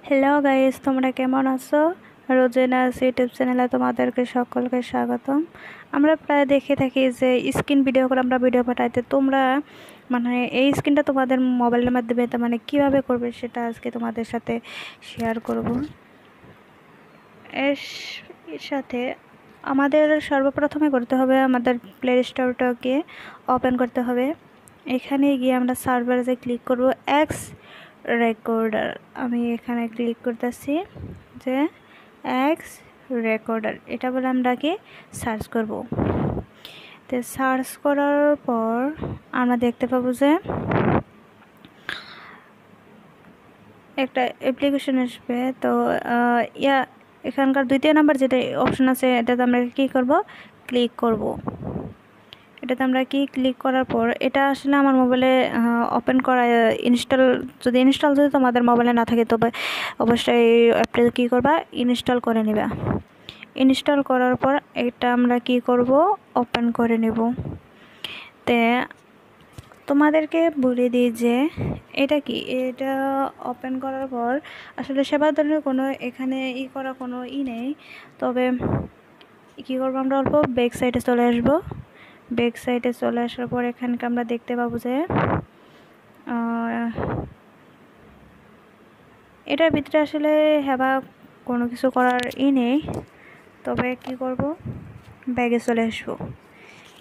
Hello guys, তোমরা কেমন আছো? রোজেনাস ইউটিউব চ্যানেলে তোমাদেরকে সকলকে স্বাগতম। আমরা প্রায় দেখে থাকি যে স্ক্রিন ভিডিও করে আমরা ভিডিও পাঠাইতে তোমরা এই স্ক্রিনটা তোমাদের মোবাইলের মাধ্যমে কিভাবে করবে সেটা আজকে তোমাদের সাথে শেয়ার করব। এর সাথে আমাদের সর্বপ্রথমে করতে হবে, আমাদের প্লে স্টোরটাকে ওপেন করতে হবে। এখানে গিয়ে আমরা সার্ভারে ক্লিক করব এক্স রেকর্ডার। আমি এখানে ক্লিক করতেছি যে এক্স রেকর্ডার, এটা বলে আমরা কি সার্চ করব। তো সার্চ করার পর আমরা দেখতে পাবো যে একটা অ্যাপ্লিকেশন আসবে। তো এখানকার দ্বিতীয় নাম্বার যেটা অপশন আছে এটাতে আমরা কি করব, ক্লিক করব। এটাতে আমরা ক্লিক করার পর এটা আসলে আমার মোবাইলে ওপেন করা ইনস্টল যদি তোমাদের মোবাইলে না থাকে তবে অবশ্যই অ্যাপটা কী করবা, ইনস্টল করে নেবা। ইনস্টল করার পর এটা আমরা কি করব, ওপেন করে নেব। তে তোমাদেরকে বলে দিই যে এটা কি, এটা ওপেন করার পর আসলে সেবা ধরনের কোনো এখানে করা কোনো নেই। তবে কী করবো, আমরা অল্প ব্যাক সাইডে চলে আসবো। ব্যাক সাইডে চলে আসার পর এখানকে আমরা দেখতে পাবো যে এটার ভিতরে আসলে হেবা কোনো কিছু করার নেই। তবে কি করব, ব্যাগে চলে আসবো।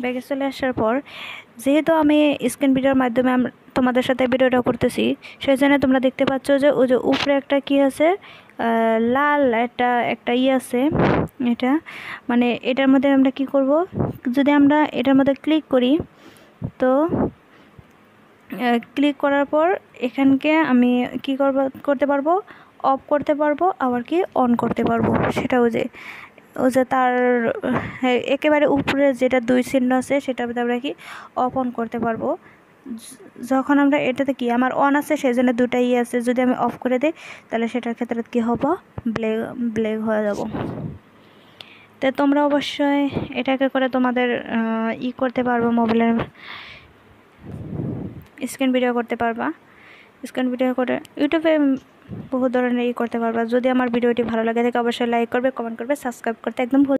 ব্যাগে চলে আসার পর যেহেতু আমি স্ক্রিন ভিডিওর মাধ্যমে তোমাদের সাথে ভিডিওটা করতেছি, সেই জন্য তোমরা দেখতে পাচ্ছ যে ওই যে উপরে একটা কি আছে, লাল একটা আছে। এটা এটার মধ্যে আমরা কি করব, যদি আমরা এটার মধ্যে ক্লিক করি তো ক্লিক করার পর এখানকে আমি কি করতে পারবো, অফ করতে পারবো, আবার কি অন করতে পারবো। সেটা ও যে তার একেবারে উপরে যেটা দুই চিহ্ন আছে সেটার মধ্যে আমরা কি অফ অন করতে পারবো। যখন আমরা এটাতে কি আমার অন আছে সেই জন্য দুটাই আছে, যদি আমি অফ করে দিই তাহলে সেটার ক্ষেত্রে কি হবো, ব্ল্যাক হয়ে যাব। তো তোমরা অবশ্যই এটাকে করে তোমাদের করতে পারবো, মোবাইলের স্ক্রিন ভিডিও করতে পারবা। স্ক্রিন ভিডিও করে ইউটিউবে বহু ধরনের করতে পারবা। যদি আমার ভিডিওটি ভালো লাগে থাকে অবশ্যই লাইক করবে, কমেন্ট করবে, সাবস্ক্রাইব করতে একদম